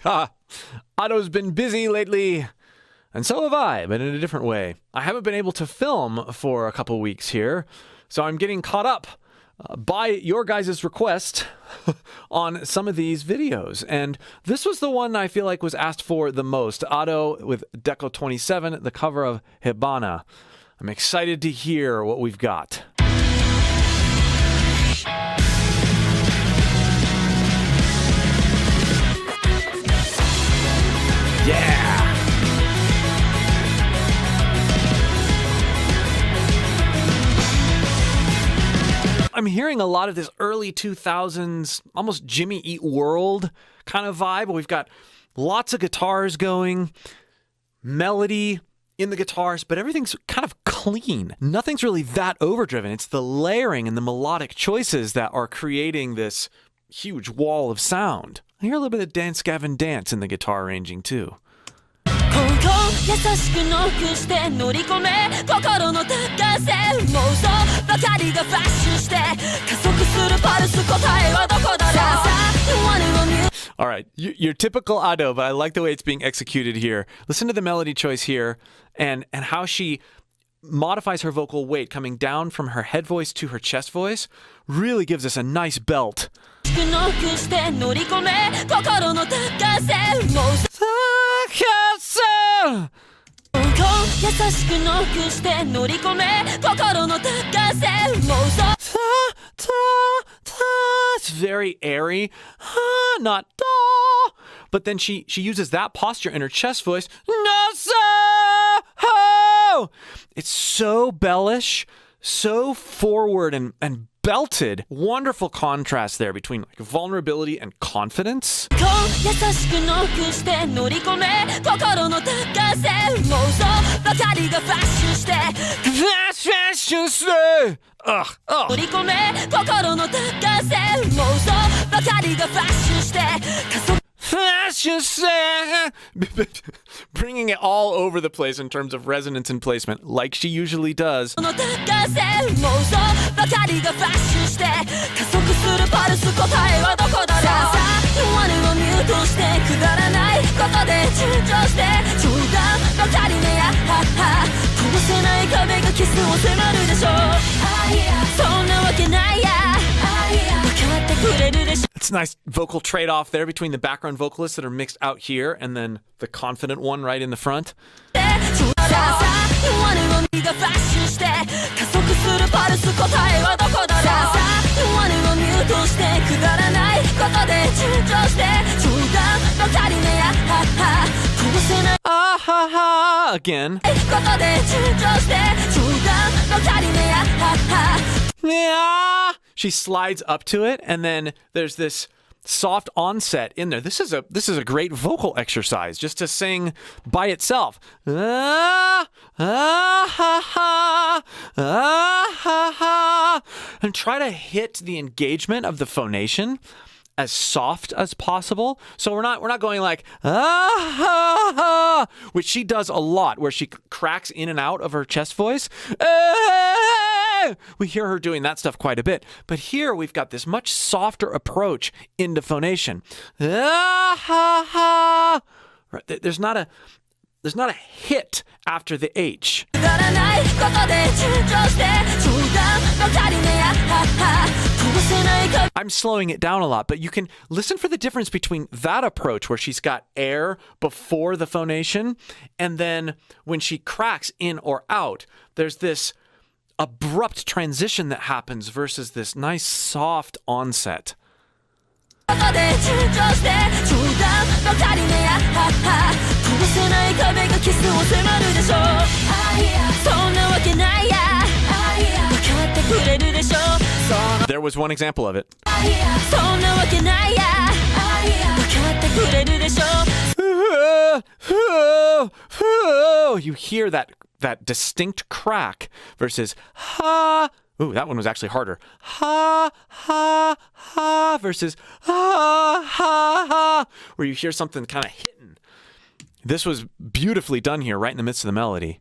Otto's been busy lately, and so have I, but in a different way. I haven't been able to film for a couple weeks here, so I'm getting caught up by your guys' request on some of these videos. And this was the one I feel like was asked for the most. Otto with Deco 27, the cover of HIBANA. I'm excited to hear what we've got. Yeah! I'm hearing a lot of this early 2000s, almost Jimmy Eat World kind of vibe. We've got lots of guitars going, melody in the guitars, but everything's kind of clean. Nothing's really that overdriven. It's the layering and the melodic choices that are creating this huge wall of sound. I hear a little bit of Dance Gavin Dance in the guitar arranging too. All right, your typical Ado, but I like the way it's being executed here. Listen to the melody choice here and how she modifies her vocal weight coming down from her head voice to her chest voice. Really gives us a nice belt. It's very airy, not da, but then she uses that posture in her chest voice. No, so, ho! It's so bellish, so forward and belted. Wonderful contrast there between like vulnerability and confidence. Bringing it all over the place in terms of resonance and placement, like she usually does. It's a nice vocal trade-off there between the background vocalists that are mixed out here and then the confident one right in the front. Again. She slides up to it, and then there's this soft onset in there. This is a great vocal exercise just to sing by itself. And try to hit the engagement of the phonation as soft as possible. So we're not going like which she does a lot, where she cracks in and out of her chest voice. We hear her doing that stuff quite a bit. But here we've got this much softer approach into phonation. Right, there's not a hit after the H. I'm slowing it down a lot, but you can listen for the difference between that approach where she's got air before the phonation, and then when she cracks in or out, there's this abrupt transition that happens versus this nice soft onset. There was one example of it. You hear that distinct crack versus ha. Ooh, that one was actually harder. Ha, ha, ha versus ha, ha, ha, where you hear something kind of hitting. This was beautifully done here, right in the midst of the melody.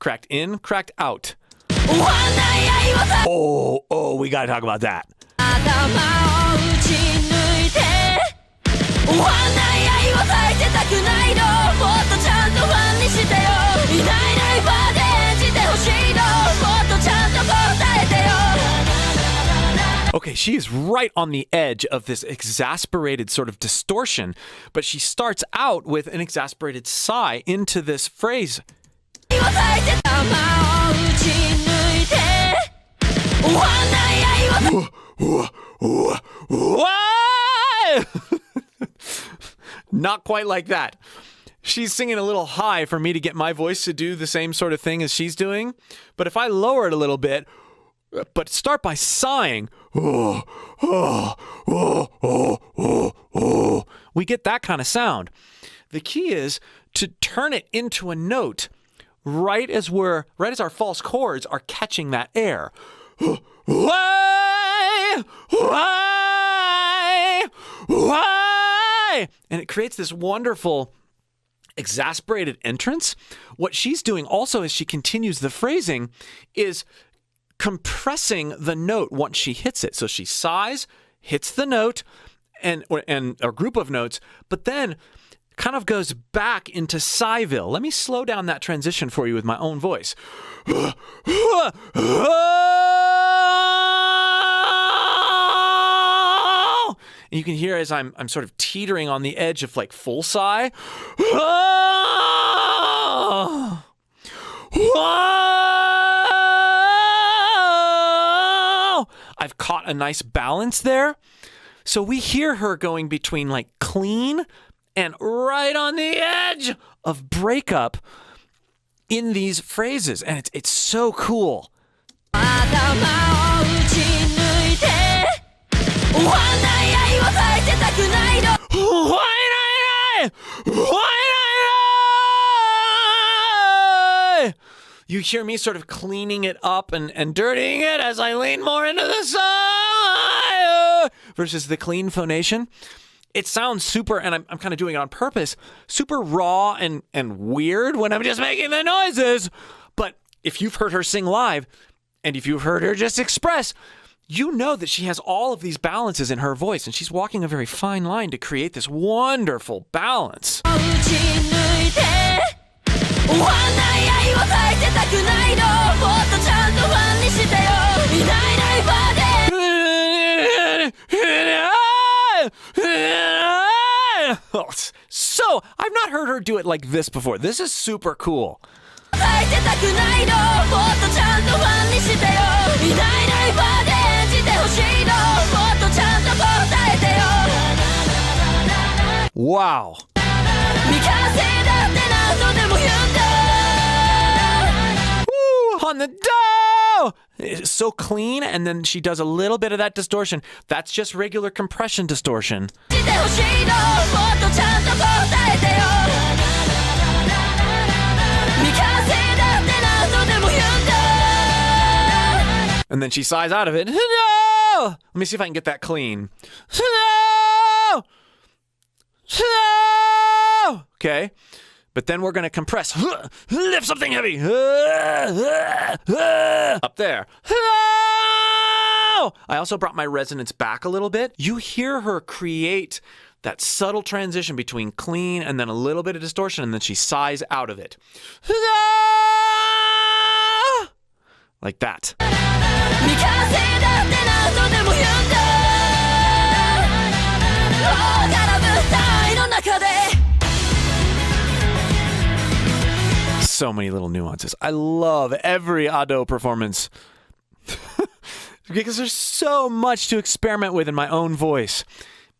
Cracked in, cracked out. Oh, we gotta talk about that. Okay, she is right on the edge of this exasperated sort of distortion, but she starts out with an exasperated sigh into this phrase. Not quite like that. She's singing a little high for me to get my voice to do the same sort of thing as she's doing. But if I lower it a little bit, but start by sighing, we get that kind of sound. The key is to turn it into a note right as our false chords are catching that air. And it creates this wonderful exasperated entrance. What she's doing also as she continues the phrasing is compressing the note once she hits it. So she sighs, hits the note and a group of notes, but then kind of goes back into Sighville. Let me slow down that transition for you with my own voice. And you can hear as I'm sort of teetering on the edge of like full sigh. I've caught a nice balance there. So we hear her going between like clean and right on the edge of breakup in these phrases. And it's so cool. You hear me sort of cleaning it up and dirtying it as I lean more into the side versus the clean phonation. It sounds super, and I'm kind of doing it on purpose, super raw and weird when I'm just making the noises. But if you've heard her sing live, and if you've heard her just express, you know that she has all of these balances in her voice, and she's walking a very fine line to create this wonderful balance. So, I've not heard her do it like this before. This is super cool. Wow. Woo, on the dough! It's so clean, and then she does a little bit of that distortion. That's just regular compression distortion. And then she sighs out of it. No! Let me see if I can get that clean. No! No! Okay. But then we're going to compress. Lift something heavy. Up there. I also brought my resonance back a little bit. You hear her create that subtle transition between clean and then a little bit of distortion, and then she sighs out of it. Like that. So many little nuances. I love every Ado performance because there's so much to experiment with in my own voice.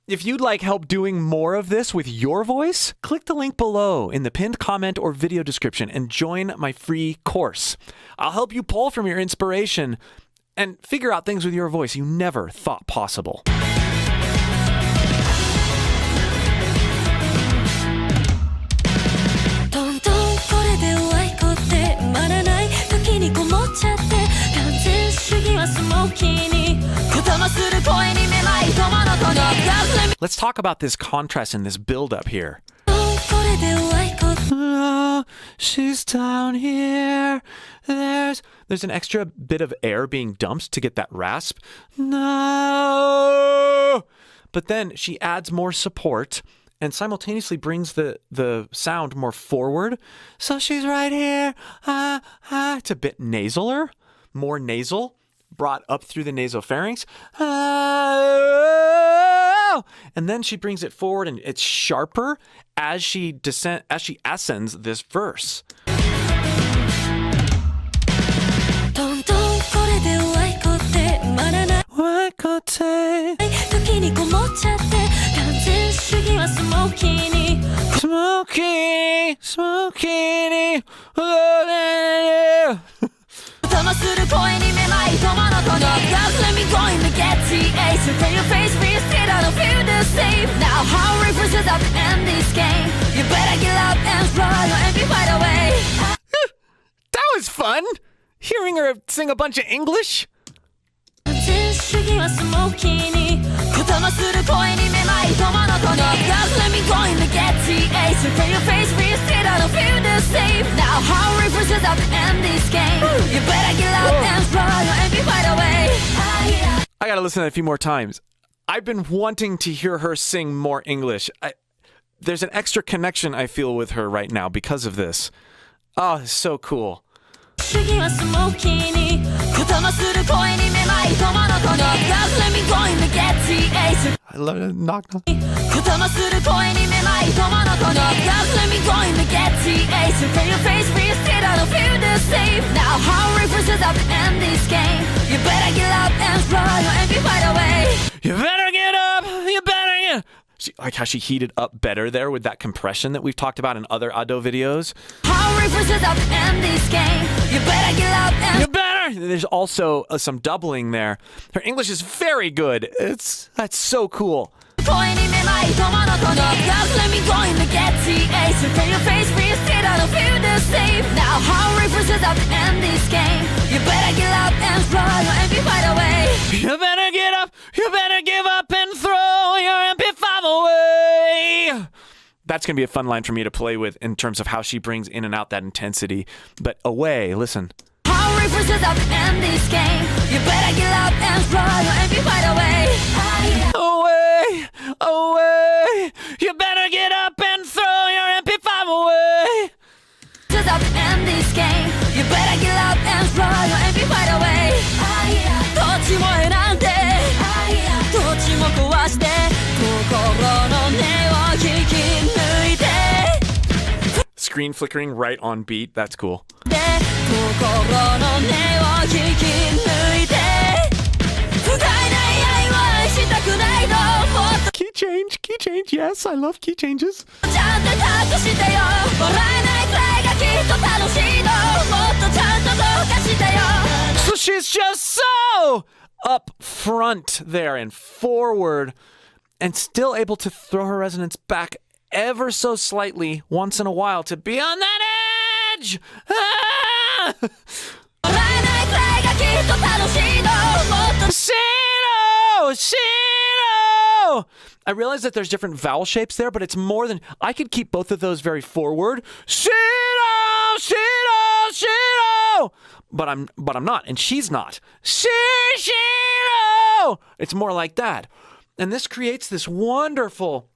If you'd like help doing more of this with your voice, click the link below in the pinned comment or video description and join my free course. I'll help you pull from your inspiration and figure out things with your voice you never thought possible. Let's talk about this contrast and this build-up here. She's down here. There's an extra bit of air being dumped to get that rasp. No. But then she adds more support and simultaneously brings the sound more forward. So she's right here. It's a bit nasaler, more nasal, brought up through the nasopharynx. And then she brings it forward and it's sharper as she ascends this verse. Smoky. Now how reverses up in this game. You better get up and run and be wide away. That was fun! Hearing her sing a bunch of English. Now how reverses up in this game. You better get up and run and be wide away. I gotta listen to that a few more times. I've been wanting to hear her sing more English. There's an extra connection I feel with her right now because of this. Oh, it's so cool. I love it. Knock. Now how reverses up in this game. You better get up and run and be wide away. You better get up. You better get. Like how she heated up better there with that compression that we've talked about in other Ado videos. How reverses up in this game. You better get up and. You better. There's also some doubling there. Her English is very good. That's so cool. Now how reverses up in this game. You better get up and run and be wide away. You better get up. You better give up and throw your MP5 away. That's going to be a fun line for me to play with in terms of how she brings in and out that intensity. But away, listen. How reverses up in this game. You better get up and run and be wide away. Away. You better get up and throw your MP5 away. Up in this game. You better get up and run and be wide away. どっちも選んでどっちも壊して心の根を引き抜いて Screen flickering right on beat. That's cool. 心の根を引き抜いて不甲斐ない愛はしたくないのもっと Key change. Yes, I love key changes. ちゃんと隠してよ笑えないくらいがきっと楽しいのもっとちゃんとどうかしてよ So she's just so up front there and forward and still able to throw her resonance back ever so slightly once in a while to be on that edge. Ah! Shino! I realize that there's different vowel shapes there, but it's more than... I could keep both of those very forward. Shino! But I'm not, and she's not. Shino! It's more like that. And this creates this wonderful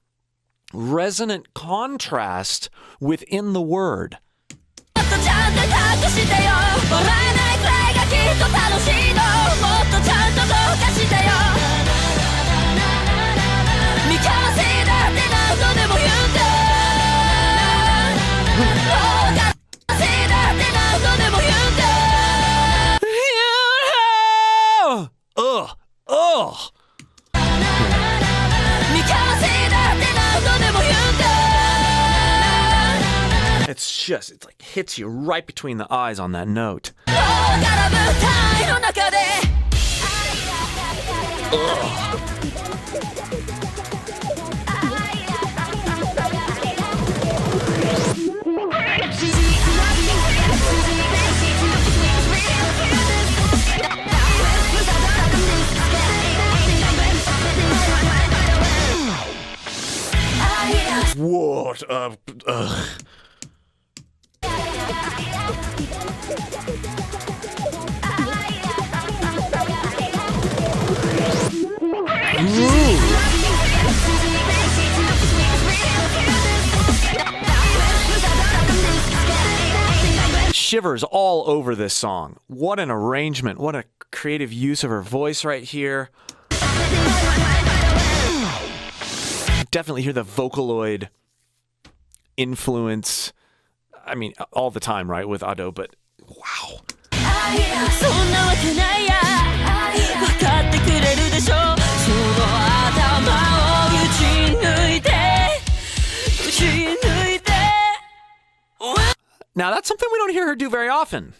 resonant contrast within the word. Ugh. It's like hits you right between the eyes on that note. What? Shivers all over this song. What an arrangement. What a creative use of her voice right here. Definitely hear the Vocaloid influence. I mean, all the time, right, with Ado, but wow. Now, that's something we don't hear her do very often.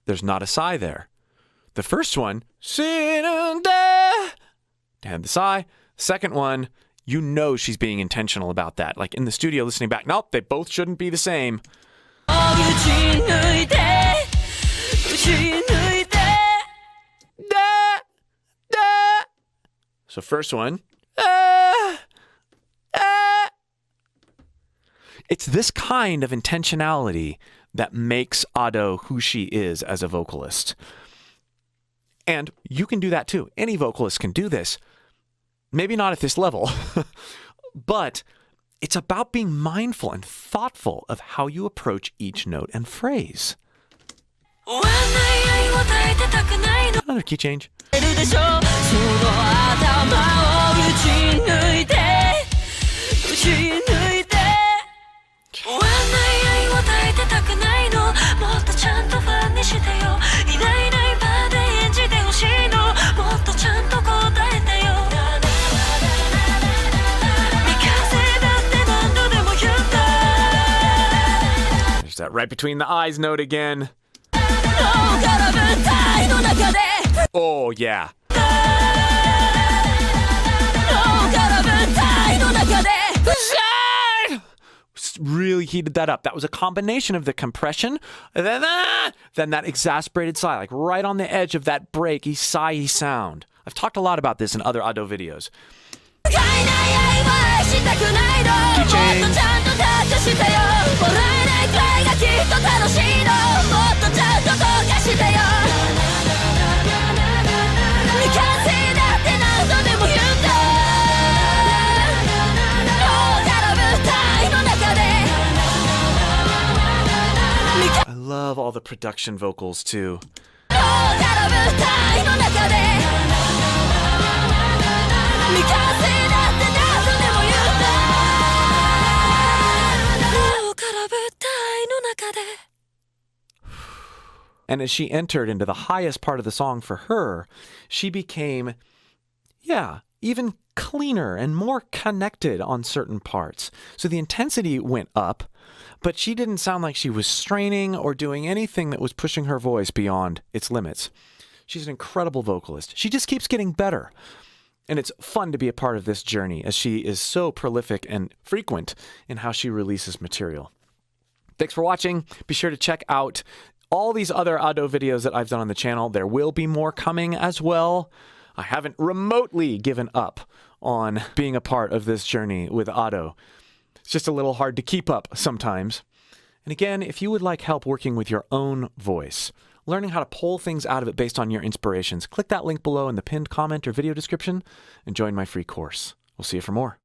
There's not a sigh there. The first one, and the sigh. Second one, you know she's being intentional about that. Like in the studio listening back, nope, they both shouldn't be the same. So first one. It's this kind of intentionality that makes Ado who she is as a vocalist. And you can do that too. Any vocalist can do this. Maybe not at this level, but it's about being mindful and thoughtful of how you approach each note and phrase. Another key change. There's that right between the eyes note again. Oh, yeah. Really heated that up. That was a combination of the compression, and then that exasperated sigh, like right on the edge of that breaky, sighy sound. I've talked a lot about this in other Ado videos. I love all the production vocals too. And as she entered into the highest part of the song for her, she became, even cleaner and more connected on certain parts. So the intensity went up, but she didn't sound like she was straining or doing anything that was pushing her voice beyond its limits. She's an incredible vocalist. She just keeps getting better. And it's fun to be a part of this journey as she is so prolific and frequent in how she releases material. Thanks for watching. Be sure to check out all these other Ado videos that I've done on the channel. There will be more coming as well. I haven't remotely given up on being a part of this journey with Ado. It's just a little hard to keep up sometimes. And again, if you would like help working with your own voice, learning how to pull things out of it based on your inspirations, click that link below in the pinned comment or video description and join my free course. We'll see you for more.